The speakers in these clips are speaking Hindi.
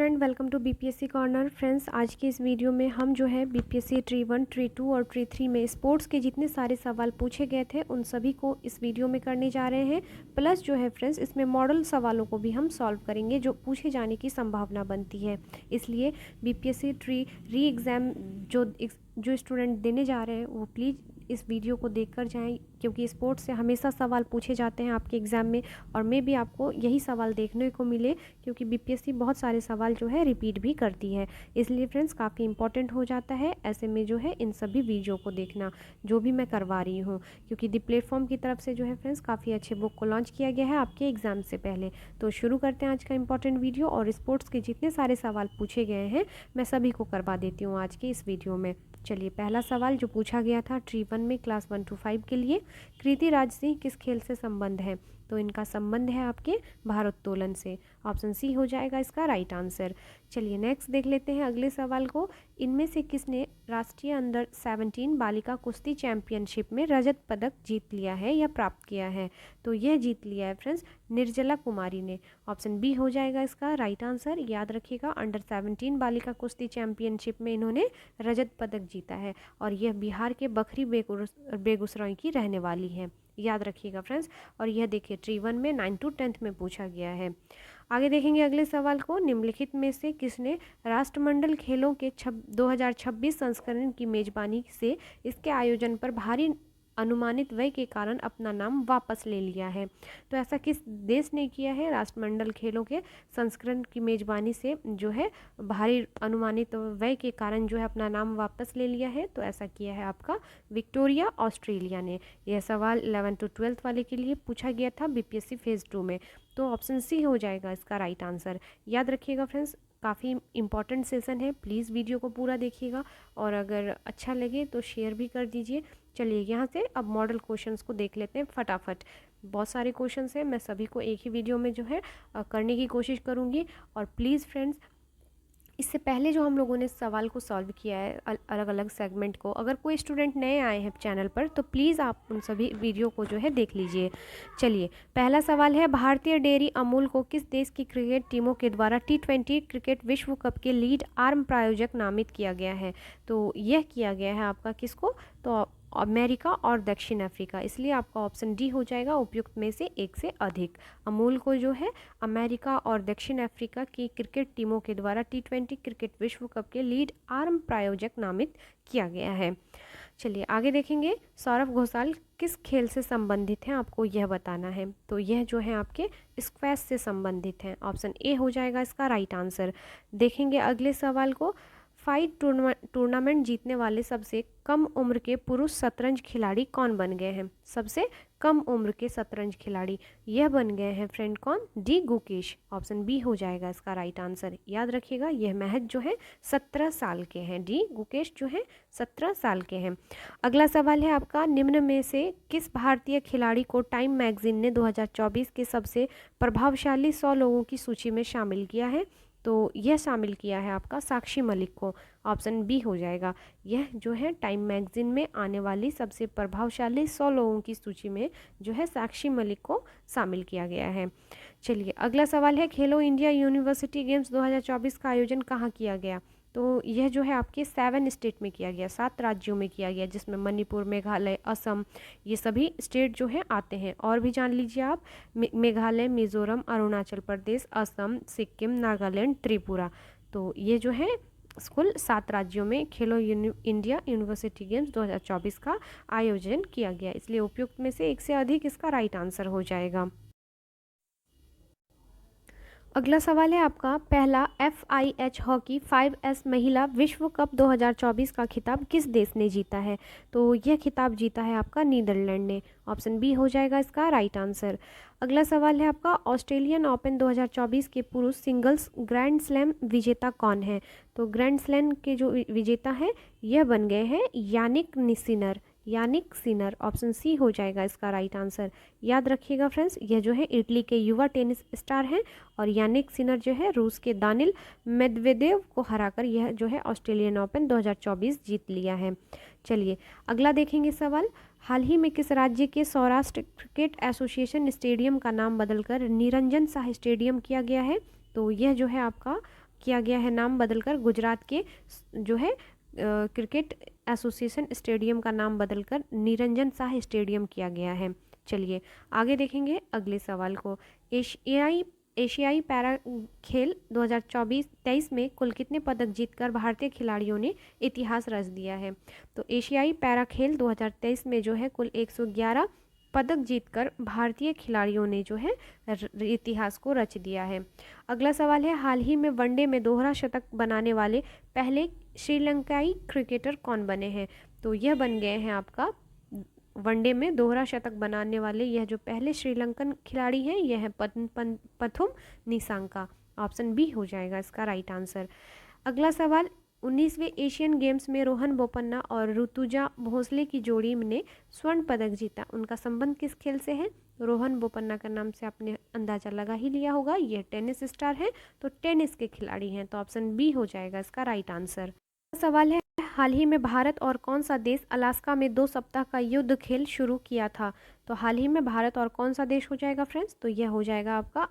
And welcome to BPSC corner. Friends, आज की इस वीडियो में हम जो है बीपीएससी ट्री 1, ट्री 2 और ट्री 3 में स्पोर्ट्स के जितने सारे सवाल पूछे गए थे उन सभी को इस वीडियो में करने जा रहे हैं। प्लस जो है फ्रेंड्स, इसमें मॉडल सवालों को भी हम सॉल्व करेंगे जो पूछे जाने की संभावना बनती है। इसलिए बीपीएससी ट्री री एग्ज़ाम जो स्टूडेंट देने जा रहे हैं वो प्लीज़ इस वीडियो को देखकर जाएं, क्योंकि स्पोर्ट्स से हमेशा सवाल पूछे जाते हैं आपके एग्ज़ाम में, और मे भी आपको यही सवाल देखने को मिले, क्योंकि बीपीएससी बहुत सारे सवाल जो है रिपीट भी करती है। इसलिए फ्रेंड्स काफ़ी इंपॉर्टेंट हो जाता है ऐसे में जो है इन सभी वीडियो को देखना जो भी मैं करवा रही हूँ, क्योंकि दी प्लेटफॉर्म की तरफ से जो है फ्रेंड्स काफ़ी अच्छे बुक को लॉन्च किया गया है आपके एग्ज़ाम से पहले। तो शुरू करते हैं आज का इंपॉर्टेंट वीडियो, और स्पोर्ट्स के जितने सारे सवाल पूछे गए हैं मैं सभी को करवा देती हूँ आज के इस वीडियो में। चलिए, पहला सवाल जो पूछा गया था ट्री 1 में क्लास 1 to 5 के लिए, कृति राज सिंह किस खेल से संबंध है? तो इनका संबंध है आपके भारोत्तोलन से। ऑप्शन सी हो जाएगा इसका राइट आंसर। चलिए नेक्स्ट देख लेते हैं अगले सवाल को। इनमें से किसने राष्ट्रीय अंडर 17 बालिका कुश्ती चैंपियनशिप में रजत पदक जीत लिया है या प्राप्त किया है? तो यह जीत लिया है फ्रेंड्स निर्जला कुमारी ने। ऑप्शन बी हो जाएगा इसका राइट आंसर। याद रखिएगा, अंडर 17 बालिका कुश्ती चैंपियनशिप में इन्होंने रजत पदक जीता है, और यह बिहार के बखरी बेगूसराय की रहने वाली है। याद रखिएगा फ्रेंड्स। और यह देखिए ट्री 1 में 9 to 10 में पूछा गया है। आगे देखेंगे अगले सवाल को। निम्नलिखित में से किसने राष्ट्रमंडल खेलों के 2026 संस्करण की मेजबानी से इसके आयोजन पर भारी अनुमानित व्यय के कारण अपना नाम वापस ले लिया है? तो ऐसा किस देश ने किया है? राष्ट्रमंडल खेलों के संस्करण की मेजबानी से जो है भारी अनुमानित व्यय के कारण जो है अपना नाम वापस ले लिया है, तो ऐसा किया है आपका विक्टोरिया ऑस्ट्रेलिया ने। यह सवाल 11 to 12 वाले के लिए पूछा गया था बीपीएससी फेज 2 में। तो ऑप्शन सी हो जाएगा इसका राइट आंसर। याद रखिएगा फ्रेंड्स, काफ़ी इंपॉर्टेंट सेशन है, प्लीज़ वीडियो को पूरा देखिएगा, और अगर अच्छा लगे तो शेयर भी कर दीजिए। चलिए यहाँ से अब मॉडल क्वेश्चंस को देख लेते हैं फटाफट। बहुत सारे क्वेश्चंस हैं, मैं सभी को एक ही वीडियो में जो है करने की कोशिश करूँगी। और प्लीज़ फ्रेंड्स, इससे पहले जो हम लोगों ने सवाल को सॉल्व किया है अलग अलग सेगमेंट को, अगर कोई स्टूडेंट नए आए हैं चैनल पर तो प्लीज़ आप उन सभी वीडियो को जो है देख लीजिए। चलिए, पहला सवाल है, भारतीय डेयरी अमूल को किस देश की क्रिकेट टीमों के द्वारा T20 क्रिकेट विश्व कप के लीड आर्म प्रायोजक नामित किया गया है? तो यह किया गया है आपका किसको? तो अमेरिका और दक्षिण अफ्रीका। इसलिए आपका ऑप्शन डी हो जाएगा उपयुक्त में से एक से अधिक। अमूल को जो है अमेरिका और दक्षिण अफ्रीका की क्रिकेट टीमों के द्वारा T20 क्रिकेट विश्व कप के लीड आर्म प्रायोजक नामित किया गया है। चलिए आगे देखेंगे, सौरभ घोषाल किस खेल से संबंधित हैं आपको यह बताना है। तो यह जो है आपके स्क्वैश से संबंधित हैं। ऑप्शन ए हो जाएगा इसका राइट आंसर। देखेंगे अगले सवाल को। फाइट टूर्नामेंट जीतने वाले सबसे कम उम्र के पुरुष शतरंज खिलाड़ी कौन बन गए हैं? सबसे कम उम्र के शतरंज खिलाड़ी यह बन गए हैं फ्रेंड कौन? डी गुकेश। ऑप्शन बी हो जाएगा इसका राइट आंसर। याद रखिएगा, यह महज जो है 17 साल के हैं। डी गुकेश जो है 17 साल के हैं। अगला सवाल है आपका, निम्न में से किस भारतीय खिलाड़ी को टाइम मैगजीन ने 2024 के सबसे प्रभावशाली 100 लोगों की सूची में शामिल किया है? तो यह शामिल किया है आपका साक्षी मलिक को। ऑप्शन बी हो जाएगा। यह जो है टाइम मैगजीन में आने वाली सबसे प्रभावशाली 100 लोगों की सूची में जो है साक्षी मलिक को शामिल किया गया है। चलिए अगला सवाल है, खेलो इंडिया यूनिवर्सिटी गेम्स 2024 का आयोजन कहाँ किया गया? तो यह जो है आपके 7 स्टेट में किया गया, 7 राज्यों में किया गया, जिसमें मणिपुर, मेघालय, असम, ये सभी स्टेट जो हैं आते हैं। और भी जान लीजिए आप, मेघालय, मिजोरम, अरुणाचल प्रदेश, असम, सिक्किम, नागालैंड, त्रिपुरा। तो ये जो है कुल 7 राज्यों में खेलो इंडिया यूनिवर्सिटी गेम्स 2024 का आयोजन किया गया। इसलिए उपयुक्त में से एक से अधिक इसका राइट आंसर हो जाएगा। अगला सवाल है आपका, पहला FIH हॉकी 5S महिला विश्व कप 2024 का खिताब किस देश ने जीता है? तो यह खिताब जीता है आपका नीदरलैंड ने। ऑप्शन बी हो जाएगा इसका राइट आंसर। अगला सवाल है आपका, ऑस्ट्रेलियन ओपन 2024 के पुरुष सिंगल्स ग्रैंड स्लैम विजेता कौन है? तो ग्रैंड स्लैम के जो विजेता हैं यह बन गए हैं यानिक सिनर। ऑप्शन सी हो जाएगा इसका राइट आंसर। याद रखिएगा फ्रेंड्स, यह जो है इटली के युवा टेनिस स्टार हैं, और यानिक सिनर जो है रूस के दानिल मेदवेदेव को हराकर यह जो है ऑस्ट्रेलियन ओपन 2024 जीत लिया है। चलिए अगला देखेंगे सवाल, हाल ही में किस राज्य के सौराष्ट्र क्रिकेट एसोसिएशन स्टेडियम का नाम बदलकर निरंजन शाह स्टेडियम किया गया है? तो यह जो है आपका किया गया है नाम बदलकर, गुजरात के जो है क्रिकेट एसोसिएशन स्टेडियम का नाम बदलकर निरंजन शाह स्टेडियम किया गया है। चलिए आगे देखेंगे अगले सवाल को। एशियाई पैरा खेल 2024-23 में कुल कितने पदक जीतकर भारतीय खिलाड़ियों ने इतिहास रच दिया है? तो एशियाई पैरा खेल 2023 में जो है कुल 111 पदक जीतकर भारतीय खिलाड़ियों ने जो है इतिहास को रच दिया है। अगला सवाल है, हाल ही में वनडे में दोहरा शतक बनाने वाले पहले श्रीलंकाई क्रिकेटर कौन बने हैं? तो यह बन गए हैं आपका वनडे में दोहरा शतक बनाने वाले यह जो पहले श्रीलंकन खिलाड़ी हैं यह है पथुम निसांका। ऑप्शन बी हो जाएगा इसका राइट आंसर। अगला सवाल, 19वें एशियन गेम्स में रोहन बोपन्ना और ऋतुजा भोसले की जोड़ी ने स्वर्ण पदक जीता, उनका संबंध किस खेल से है? रोहन बोपन्ना का नाम से आपने अंदाजा लगा ही लिया होगा, ये टेनिस स्टार हैं, तो टेनिस के खिलाड़ी हैं, तो ऑप्शन बी हो जाएगा इसका राइट आंसर। सवाल है, हाल ही में भारत और कौन सा देश अलास्का में 2 सप्ताह का युद्ध खेल शुरू किया था? तो हाल ही में भारत और कौन सा देश हो जाएगा फ्रेंड्स? तो यह हो जाएगा आपका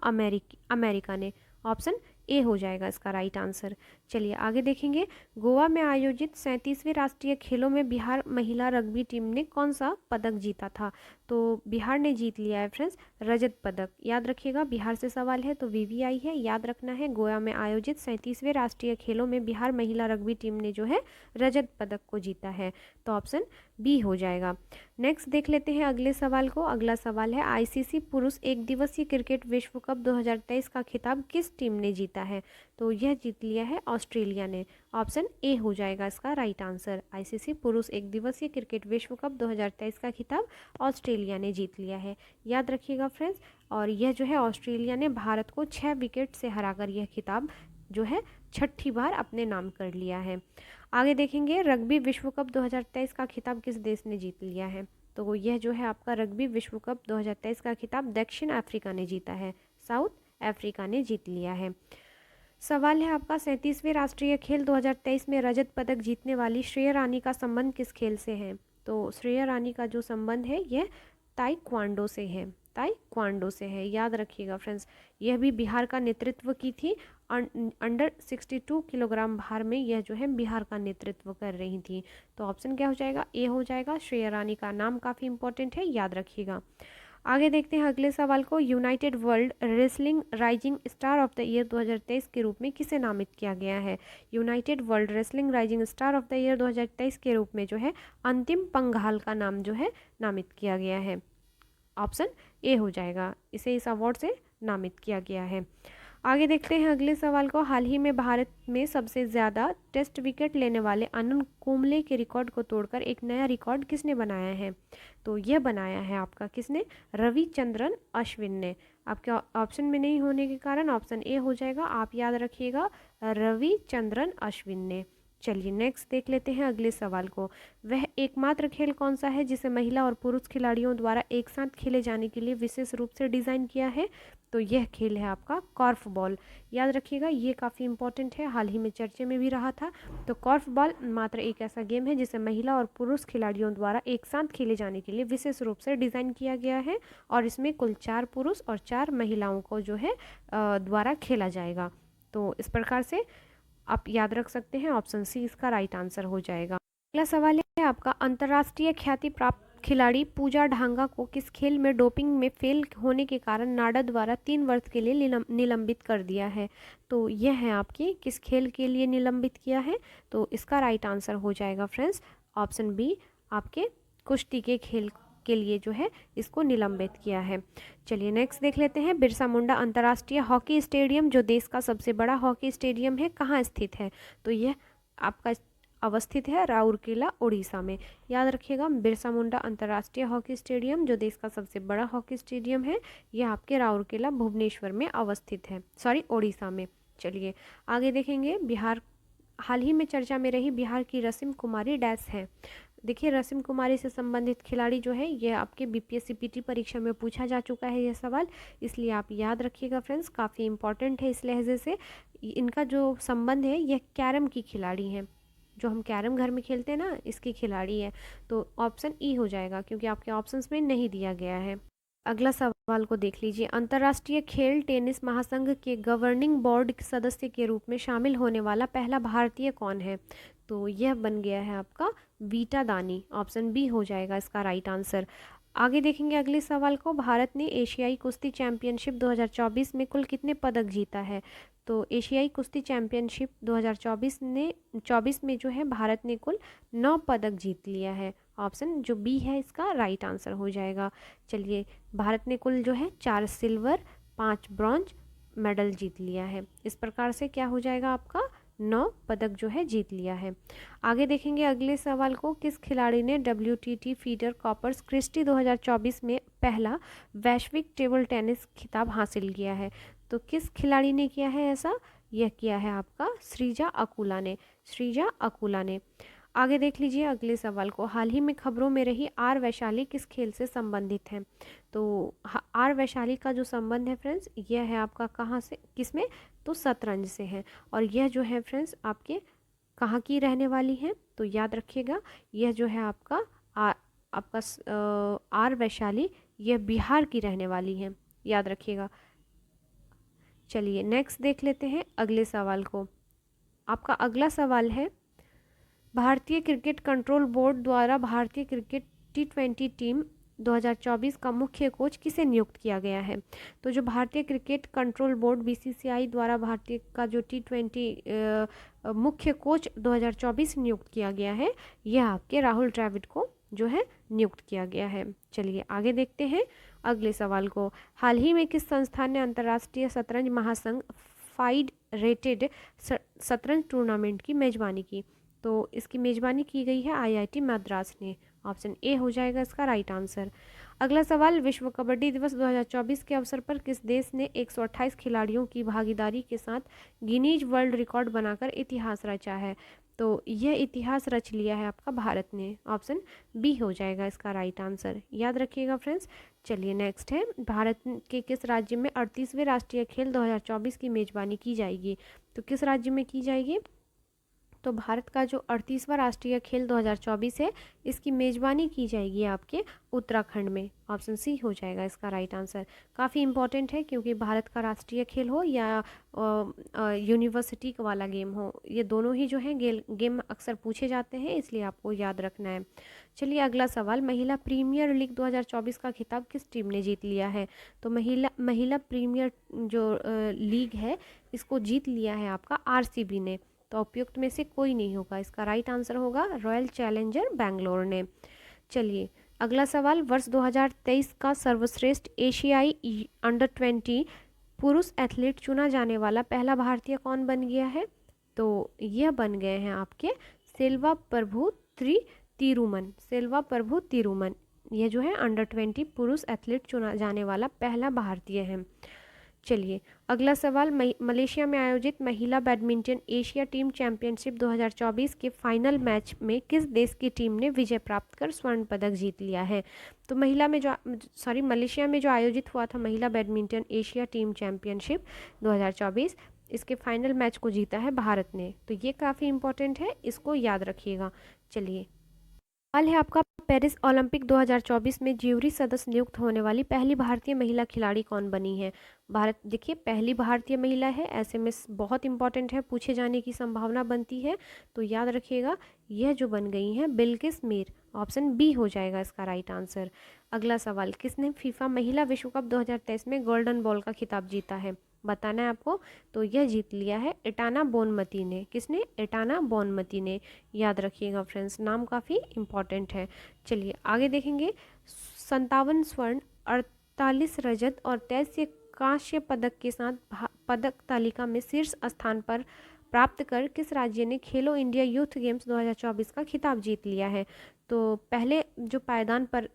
अमेरिका ने। ऑप्शन ए हो जाएगा इसका राइट आंसर। चलिए आगे देखेंगे, गोवा में आयोजित 37वें राष्ट्रीय खेलों में बिहार महिला रग्बी टीम ने कौन सा पदक जीता था? तो बिहार ने जीत लिया है फ्रेंड्स रजत पदक। याद रखिएगा बिहार से सवाल है तो वीवीआई है, याद रखना है। गोवा में आयोजित 37वें राष्ट्रीय खेलों में बिहार महिला रग्बी टीम ने जो है रजत पदक को जीता है, तो ऑप्शन बी हो जाएगा। नेक्स्ट देख लेते हैं अगले सवाल को। अगला सवाल है, आईसीसी पुरुष एक दिवसीय क्रिकेट विश्व कप 2023 का खिताब किस टीम ने जीता है? तो यह जीत लिया है ऑस्ट्रेलिया ने। ऑप्शन ए हो जाएगा इसका राइट आंसर। आईसीसी पुरुष एक दिवसीय क्रिकेट विश्व कप 2023 का खिताब ऑस्ट्रेलिया ने जीत लिया है, याद रखिएगा फ्रेंड्स। और यह जो है ऑस्ट्रेलिया ने भारत को 6 विकेट से हराकर यह खिताब जो है 6ठी बार अपने नाम कर लिया है। आगे देखेंगे, रग्बी विश्व कप 2023 का खिताब किस देश ने जीत लिया है? तो यह जो है आपका रग्बी विश्व कप 2023 का खिताब दक्षिण अफ्रीका ने जीता है, साउथ अफ्रीका ने जीत लिया है। सवाल है आपका, 37वें राष्ट्रीय खेल 2023 में रजत पदक जीतने वाली श्रेया रानी का संबंध किस खेल से है? तो श्रेया रानी का जो संबंध है यह ताइक्वांडो से है, ताइक्वांडो से है, याद रखिएगा फ्रेंड्स। यह भी बिहार का नेतृत्व की थी, अंडर 62 किलोग्राम भार में यह जो है बिहार का नेतृत्व कर रही थी, तो ऑप्शन क्या हो जाएगा? ए हो जाएगा। श्रेया रानी का नाम काफ़ी इंपॉर्टेंट है, याद रखिएगा। आगे देखते हैं अगले सवाल को। United world wrestling rising star of the year 2023 के रूप में किसे नामित किया गया है? United world wrestling rising star of the year 2023 के रूप में जो है अंतिम पंघाल का नाम जो है नामित किया गया है। ऑप्शन ए हो जाएगा, इसे इस अवार्ड से नामित किया गया है। आगे देखते हैं अगले सवाल को। हाल ही में भारत में सबसे ज़्यादा टेस्ट विकेट लेने वाले अनंत कुंबले के रिकॉर्ड को तोड़कर एक नया रिकॉर्ड किसने बनाया है? तो यह बनाया है आपका किसने? रविचंद्रन अश्विन ने। आपके ऑप्शन में नहीं होने के कारण ऑप्शन ए हो जाएगा, आप याद रखिएगा रविचंद्रन अश्विन ने। चलिए नेक्स्ट देख लेते हैं अगले सवाल को। वह एकमात्र खेल कौन सा है जिसे महिला और पुरुष खिलाड़ियों द्वारा एक साथ खेले जाने के लिए विशेष रूप से डिज़ाइन किया है? तो यह खेल है आपका कॉर्फ बॉल, याद रखिएगा ये काफ़ी इंपॉर्टेंट है, हाल ही में चर्चे में भी रहा था। तो कॉर्फ बॉल मात्र एक ऐसा गेम है जिसे महिला और पुरुष खिलाड़ियों द्वारा एक साथ खेले जाने के लिए विशेष रूप से डिज़ाइन किया गया है, और इसमें कुल 4 पुरुष और 4 महिलाओं को जो है द्वारा खेला जाएगा। तो इस प्रकार से आप याद रख सकते हैं, ऑप्शन सी इसका राइट आंसर हो जाएगा। अगला सवाल है आपका, अंतर्राष्ट्रीय ख्याति प्राप्त खिलाड़ी पूजा ढांगा को किस खेल में डोपिंग में फेल होने के कारण नाडा द्वारा 3 वर्ष के लिए निलंबित कर दिया है? तो यह है आपकी किस खेल के लिए निलंबित किया है? तो इसका राइट आंसर हो जाएगा फ्रेंड्स ऑप्शन बी, आपके कुश्ती के खेल के लिए जो है इसको निलंबित किया है। चलिए नेक्स्ट देख लेते हैं। बिरसा मुंडा अंतर्राष्ट्रीय हॉकी स्टेडियम जो देश का सबसे बड़ा हॉकी स्टेडियम है कहाँ स्थित है? तो यह आपका अवस्थित है राउरकेला उड़ीसा में, याद रखिएगा। बिरसा मुंडा अंतर्राष्ट्रीय हॉकी स्टेडियम जो देश का सबसे बड़ा हॉकी स्टेडियम है यह आपके राउरकेला भुवनेश्वर में अवस्थित है, सॉरी उड़ीसा में। चलिए आगे देखेंगे। बिहार हाल ही में चर्चा में रही बिहार की रसीम कुमारी डैश है। देखिए रसीम कुमारी से संबंधित खिलाड़ी जो है यह आपके बीपीएससी पीटी परीक्षा में पूछा जा चुका है यह सवाल, इसलिए आप याद रखिएगा फ्रेंड्स, काफ़ी इंपॉर्टेंट है इस लहजे से। इनका जो संबंध है यह कैरम की खिलाड़ी हैं, जो हम कैरम घर में खेलते हैं ना, इसकी खिलाड़ी है। तो ऑप्शन ई हो जाएगा क्योंकि आपके ऑप्शंस में नहीं दिया गया है। अगला सवाल को देख लीजिए। अंतर्राष्ट्रीय खेल टेनिस महासंघ के गवर्निंग बोर्ड के सदस्य के रूप में शामिल होने वाला पहला भारतीय कौन है? तो यह बन गया है आपका वीटा दानी। ऑप्शन बी हो जाएगा इसका राइट आंसर। आगे देखेंगे अगले सवाल को। भारत ने एशियाई कुश्ती चैंपियनशिप 2024 में कुल कितने पदक जीता है? तो एशियाई कुश्ती चैंपियनशिप 2024 में जो है भारत ने कुल 9 पदक जीत लिया है। ऑप्शन जो बी है इसका राइट आंसर हो जाएगा। चलिए, भारत ने कुल जो है 4 सिल्वर 5 ब्रॉन्ज मेडल जीत लिया है। इस प्रकार से क्या हो जाएगा आपका 9 पदक जो है जीत लिया है। आगे देखेंगे अगले सवाल को। किस खिलाड़ी ने WTT फीडर कॉपर्स क्रिस्टी 2024 में पहला वैश्विक टेबल टेनिस खिताब हासिल किया है? तो किस खिलाड़ी ने किया है ऐसा? यह किया है आपका श्रीजा अकुला ने। श्रीजा अकुला ने। आगे देख लीजिए अगले सवाल को। हाल ही में खबरों में रही आर वैशाली किस खेल से संबंधित है? तो आर वैशाली का जो संबंध है फ्रेंड्स, यह है आपका कहाँ से, किसमें? तो शतरंज से है। और यह जो है फ्रेंड्स आपके कहाँ की रहने वाली है? तो याद रखिएगा, यह जो है आपका आर वैशाली, यह बिहार की रहने वाली है, याद रखिएगा। चलिए नेक्स्ट देख लेते हैं अगले सवाल को। आपका अगला सवाल है, भारतीय क्रिकेट कंट्रोल बोर्ड द्वारा भारतीय क्रिकेट T20 टीम 2024 का मुख्य कोच किसे नियुक्त किया गया है? तो जो भारतीय क्रिकेट कंट्रोल बोर्ड BCCI द्वारा भारतीय का जो T20 मुख्य कोच 2024 नियुक्त किया गया है, यह आपके राहुल द्रविड़ को जो है नियुक्त किया गया है। चलिए आगे देखते हैं अगले सवाल को। हाल ही में किस संस्थान ने अंतर्राष्ट्रीय शतरंज महासंघ फाइड रेटेड शतरंज टूर्नामेंट की मेजबानी की? तो इसकी मेजबानी की गई है IIT मद्रास ने। ऑप्शन ए हो जाएगा इसका राइट आंसर। अगला सवाल, विश्व कबड्डी दिवस 2024 के अवसर पर किस देश ने 128 खिलाड़ियों की भागीदारी के साथ गिनीज वर्ल्ड रिकॉर्ड बनाकर इतिहास रचा है? तो यह इतिहास रच लिया है आपका भारत ने। ऑप्शन बी हो जाएगा इसका राइट आंसर, याद रखिएगा फ्रेंड्स। चलिए नेक्स्ट है, भारत के किस राज्य में 38वें राष्ट्रीय खेल 2024 की मेजबानी की जाएगी? तो किस राज्य में की जाएगी? तो भारत का जो 38वां राष्ट्रीय खेल 2024 है, इसकी मेजबानी की जाएगी आपके उत्तराखंड में। ऑप्शन सी हो जाएगा इसका राइट आंसर। काफ़ी इंपॉर्टेंट है, क्योंकि भारत का राष्ट्रीय खेल हो या यूनिवर्सिटी वाला गेम हो, ये दोनों ही जो है गेम अक्सर पूछे जाते हैं, इसलिए आपको याद रखना है। चलिए अगला सवाल, महिला प्रीमियर लीग 2024 का खिताब किस टीम ने जीत लिया है? तो महिला प्रीमियर जो लीग है, इसको जीत लिया है आपका RCB ने। तो उपयुक्त में से कोई नहीं होगा, इसका राइट आंसर होगा रॉयल चैलेंजर बैंगलोर ने। चलिए अगला सवाल, वर्ष 2023 का सर्वश्रेष्ठ एशियाई अंडर-20 पुरुष एथलीट चुना जाने वाला पहला भारतीय कौन बन गया है? तो यह बन गए हैं आपके सेल्वा प्रभु तिरुमन। सेल्वा प्रभु तिरुमन, यह जो है अंडर-20 पुरुष एथलीट चुना जाने वाला पहला भारतीय है। चलिए अगला सवाल, मलेशिया में आयोजित महिला बैडमिंटन एशिया टीम चैंपियनशिप 2024 के फाइनल मैच में किस देश की टीम ने विजय प्राप्त कर स्वर्ण पदक जीत लिया है? तो मलेशिया में जो आयोजित हुआ था महिला बैडमिंटन एशिया टीम चैंपियनशिप 2024, इसके फाइनल मैच को जीता है भारत ने। तो ये काफ़ी इंपॉर्टेंट है, इसको याद रखिएगा। चलिए सवाल है आपका, पेरिस ओलंपिक 2024 में ज्यूरी सदस्य नियुक्त होने वाली पहली भारतीय महिला खिलाड़ी कौन बनी है? भारत, देखिए पहली भारतीय महिला है, ऐसे में बहुत इंपॉर्टेंट है, पूछे जाने की संभावना बनती है, तो याद रखिएगा यह जो बन गई है बिल्किस मीर। ऑप्शन बी हो जाएगा इसका राइट आंसर। अगला सवाल, किसने फीफा महिला विश्व कप 2023 में गोल्डन बॉल का खिताब जीता है? बताना है आपको। तो यह जीत लिया है एटाना बोनमती ने। किसने? एटाना बोनमती ने, याद रखिएगा फ्रेंड्स, नाम काफ़ी इंपॉर्टेंट है। चलिए आगे देखेंगे, 57 स्वर्ण 48 रजत और 23 कांस्य पदक के साथ पदक तालिका में शीर्ष स्थान पर प्राप्त कर किस राज्य ने खेलो इंडिया यूथ गेम्स 2024 का खिताब जीत लिया है? तो पहले जो पायदान पर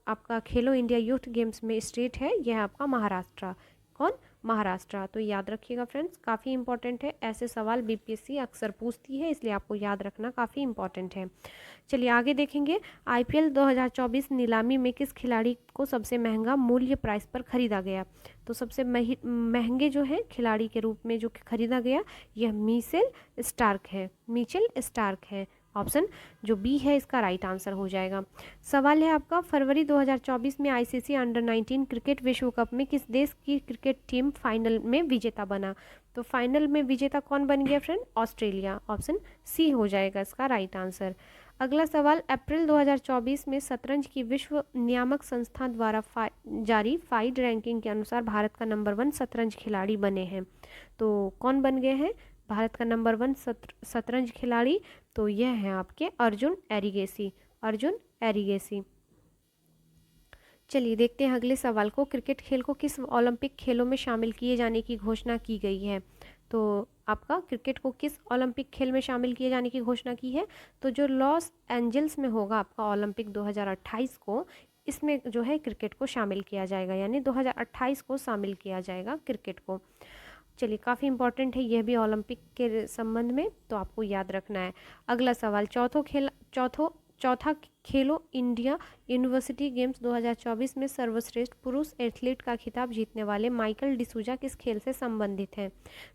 आपका खेलो इंडिया यूथ गेम्स में स्टेट है, यह आपका महाराष्ट्र। कौन? महाराष्ट्र। तो याद रखिएगा फ्रेंड्स, काफ़ी इंपॉर्टेंट है, ऐसे सवाल BPSC अक्सर पूछती है, इसलिए आपको याद रखना काफ़ी इंपॉर्टेंट है। चलिए आगे देखेंगे, IPL 2024 नीलामी में किस खिलाड़ी को सबसे महंगा मूल्य प्राइस पर खरीदा गया? तो सबसे महंगे जो है खिलाड़ी के रूप में जो खरीदा गया, यह मिचेल स्टार्क है। मिचेल स्टार्क है। ऑप्शन जो बी है इसका राइट आंसर हो जाएगा। सवाल है आपका, फरवरी 2024 में आईसीसी अंडर 19 क्रिकेट विश्व कप में किस देश की क्रिकेट टीम फाइनल में विजेता बना? तो फाइनल में विजेता कौन बन गया फ्रेंड? ऑस्ट्रेलिया। ऑप्शन सी हो जाएगा इसका राइट आंसर। अगला सवाल, अप्रैल 2024 में शतरंज की विश्व नियामक संस्था द्वारा जारी फाइड रैंकिंग के अनुसार भारत का नंबर 1 शतरंज खिलाड़ी बने हैं। तो कौन बन गए हैं भारत का नंबर 1 शतरंज खिलाड़ी? तो यह है आपके अर्जुन एरिगेसी। अर्जुन एरिगेसी। चलिए देखते हैं अगले सवाल को, क्रिकेट खेल को किस ओलंपिक खेलों में शामिल किए जाने की घोषणा की गई है? तो आपका क्रिकेट को किस ओलंपिक खेल में शामिल किए जाने की घोषणा की है? तो जो लॉस एंजल्स में होगा आपका ओलंपिक 2028 को, इसमें जो है क्रिकेट को शामिल किया जाएगा, यानी 2028 को शामिल किया जाएगा क्रिकेट को। चलिए काफ़ी इंपॉर्टेंट है यह भी ओलंपिक के संबंध में, तो आपको याद रखना है। अगला सवाल, चौथा खेलो इंडिया यूनिवर्सिटी गेम्स 2024 में सर्वश्रेष्ठ पुरुष एथलीट का खिताब जीतने वाले माइकल डिसूजा किस खेल से संबंधित हैं?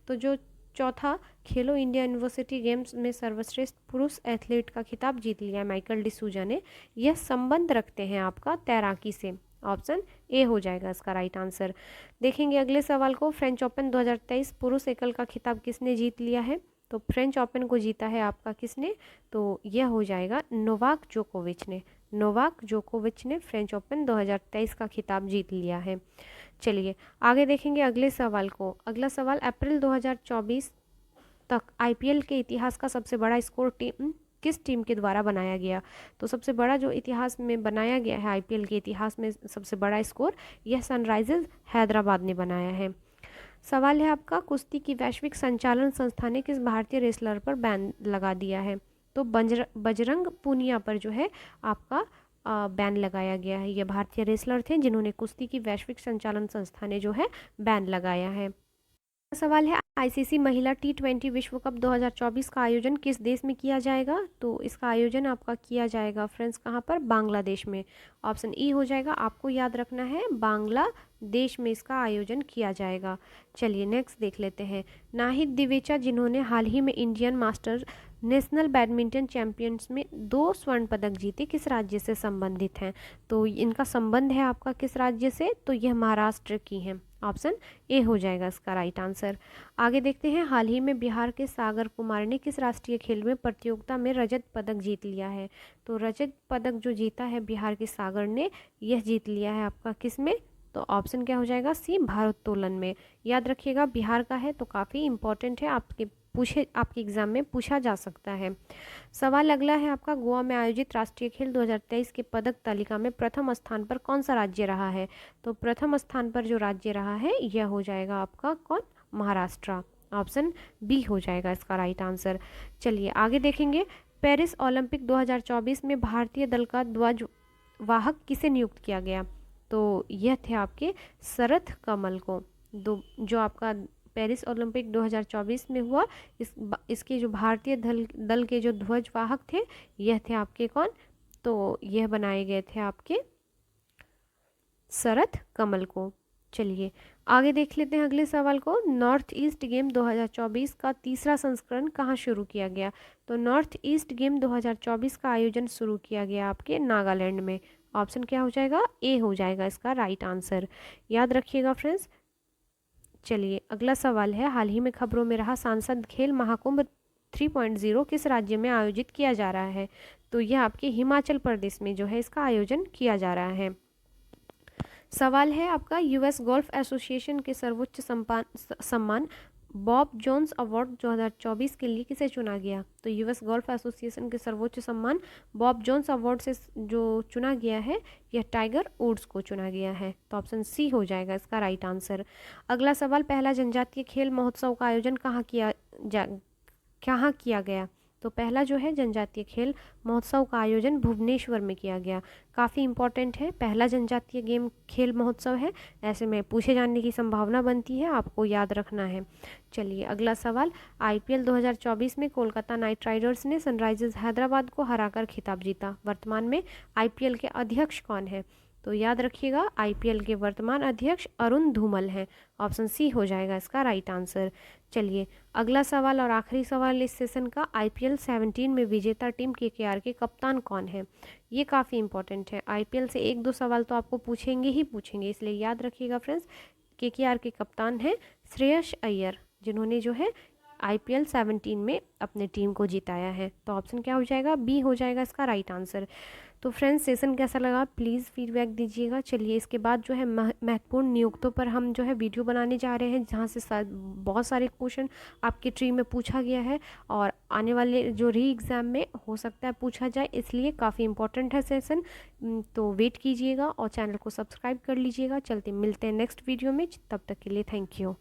तो जो चौथा खेलो इंडिया यूनिवर्सिटी गेम्स में सर्वश्रेष्ठ पुरुष एथलीट का खिताब जीत लिया है माइकल डिसूजा ने, यह संबंध रखते हैं आपका तैराकी से। ऑप्शन ए हो जाएगा इसका राइट आंसर। देखेंगे अगले सवाल को, फ्रेंच ओपन 2023 पुरुष एकल का खिताब किसने जीत लिया है? तो फ्रेंच ओपन को जीता है आपका किसने? तो यह हो जाएगा नोवाक जोकोविच ने। नोवाक जोकोविच ने फ्रेंच ओपन 2023 का खिताब जीत लिया है। चलिए आगे देखेंगे अगले सवाल को। अगला सवाल, अप्रैल 2024 तक आईपीएल के इतिहास का सबसे बड़ा स्कोर किस टीम के द्वारा बनाया गया? तो सबसे बड़ा जो इतिहास में बनाया गया है, आईपीएल के इतिहास में सबसे बड़ा स्कोर, यह सनराइजर्स हैदराबाद ने बनाया है। सवाल है आपका, कुश्ती की वैश्विक संचालन संस्था ने किस भारतीय रेसलर पर बैन लगा दिया है? तो बजरंग पूनिया पर जो है आपका बैन लगाया गया है। ये भारतीय रेसलर थे जिन्होंने कुश्ती की वैश्विक संचालन संस्था ने जो है बैन लगाया है। सवाल है, आईसीसी महिला T20 विश्व कप 2024 का आयोजन किस देश में किया जाएगा? तो इसका आयोजन आपका किया जाएगा फ्रेंड्स कहाँ पर? बांग्लादेश में। ऑप्शन ई हो जाएगा, आपको याद रखना है बांग्लादेश में इसका आयोजन किया जाएगा। चलिए नेक्स्ट देख लेते हैं, नाहिद दिवेचा जिन्होंने हाल ही में Indian master national badminton champions में 2 स्वर्ण पदक जीते, किस राज्य से संबंधित हैं? तो इनका संबंध है आपका किस राज्य से? तो यह महाराष्ट्र की हैं। ऑप्शन ए हो जाएगा इसका राइट आंसर। आगे देखते हैं, हाल ही में बिहार के सागर कुमार ने किस राष्ट्रीय खेल में प्रतियोगिता में रजत पदक जीत लिया है? तो रजत पदक जो जीता है बिहार के सागर ने, यह जीत लिया है आपका किस में? तो ऑप्शन क्या हो जाएगा? सी, भारोत्तोलन में। याद रखिएगा बिहार का है तो काफ़ी इंपॉर्टेंट है, आपके एग्जाम में पूछा जा सकता है। सवाल अगला है आपका, गोवा में आयोजित राष्ट्रीय खेल 2023 के पदक तालिका में प्रथम स्थान पर कौन सा राज्य रहा है? तो प्रथम स्थान पर जो राज्य रहा है यह हो जाएगा आपका कौन? महाराष्ट्र। ऑप्शन बी हो जाएगा इसका राइट आंसर। चलिए आगे देखेंगे, पेरिस ओलंपिक 2024 में भारतीय दल का ध्वज वाहक किसे नियुक्त किया गया? तो यह थे आपके शरथ कमल को। जो आपका पेरिस ओलंपिक 2024 में हुआ, इसके जो भारतीय दल के जो ध्वजवाहक थे यह थे आपके कौन? तो यह बनाए गए थे आपके शरथ कमल को। चलिए आगे देख लेते हैं अगले सवाल को, नॉर्थ ईस्ट गेम 2024 का तीसरा संस्करण कहाँ शुरू किया गया? तो नॉर्थ ईस्ट गेम 2024 का आयोजन शुरू किया गया आपके नागालैंड में। ऑप्शन क्या हो जाएगा? ए हो जाएगा इसका राइट आंसर। याद रखिएगा फ्रेंड्स। चलिए अगला सवाल है, हाल ही में खबरों में रहा सांसद खेल महाकुंभ 3.0 किस राज्य में आयोजित किया जा रहा है? तो यह आपके हिमाचल प्रदेश में जो है इसका आयोजन किया जा रहा है। सवाल है आपका, यूएस गोल्फ एसोसिएशन के सर्वोच्च सम्मान बॉब जोन्स अवार्ड 2024 के लिए किसे चुना गया? तो यूएस गोल्फ एसोसिएशन के सर्वोच्च सम्मान बॉब जोन्स अवार्ड से जो चुना गया है यह टाइगर वुड्स को चुना गया है। तो ऑप्शन सी हो जाएगा इसका राइट आंसर। अगला सवाल, पहला जनजातीय खेल महोत्सव का आयोजन कहाँ किया गया? तो पहला जो है जनजातीय खेल महोत्सव का आयोजन भुवनेश्वर में किया गया। काफ़ी इंपॉर्टेंट है, पहला जनजातीय खेल महोत्सव है, ऐसे में पूछे जाने की संभावना बनती है, आपको याद रखना है। चलिए अगला सवाल, आईपीएल 2024 में कोलकाता नाइट राइडर्स ने सनराइजर्स हैदराबाद को हराकर खिताब जीता। वर्तमान में आईपीएल के अध्यक्ष कौन है? तो याद रखिएगा आईपीएल के वर्तमान अध्यक्ष अरुण धूमल हैं। ऑप्शन सी हो जाएगा इसका राइट आंसर। चलिए अगला सवाल और आखिरी सवाल इस सेशन का, आईपीएल 17 में विजेता टीम केकेआर के कप्तान कौन है? ये काफ़ी इंपॉर्टेंट है। आईपीएल से 1-2 सवाल तो आपको पूछेंगे ही पूछेंगे, इसलिए याद रखिएगा फ्रेंड्स। केकेआर के कप्तान हैं श्रेयस अय्यर, जिन्होंने जो है आईपीएल 17 में अपने टीम को जिताया है। तो ऑप्शन क्या हो जाएगा? बी हो जाएगा इसका राइट आंसर। तो फ्रेंड्स सेशन कैसा लगा प्लीज़ फीडबैक दीजिएगा। चलिए इसके बाद जो है महत्वपूर्ण नियुक्तों पर हम जो है वीडियो बनाने जा रहे हैं, जहाँ से बहुत सारे क्वेश्चन आपके ट्री में पूछा गया है और आने वाले जो री एग्ज़ाम में हो सकता है पूछा जाए, इसलिए काफ़ी इंपॉर्टेंट है सेशन। तो वेट कीजिएगा और चैनल को सब्सक्राइब कर लीजिएगा। चलते मिलते हैं नेक्स्ट वीडियो में, तब तक के लिए थैंक यू।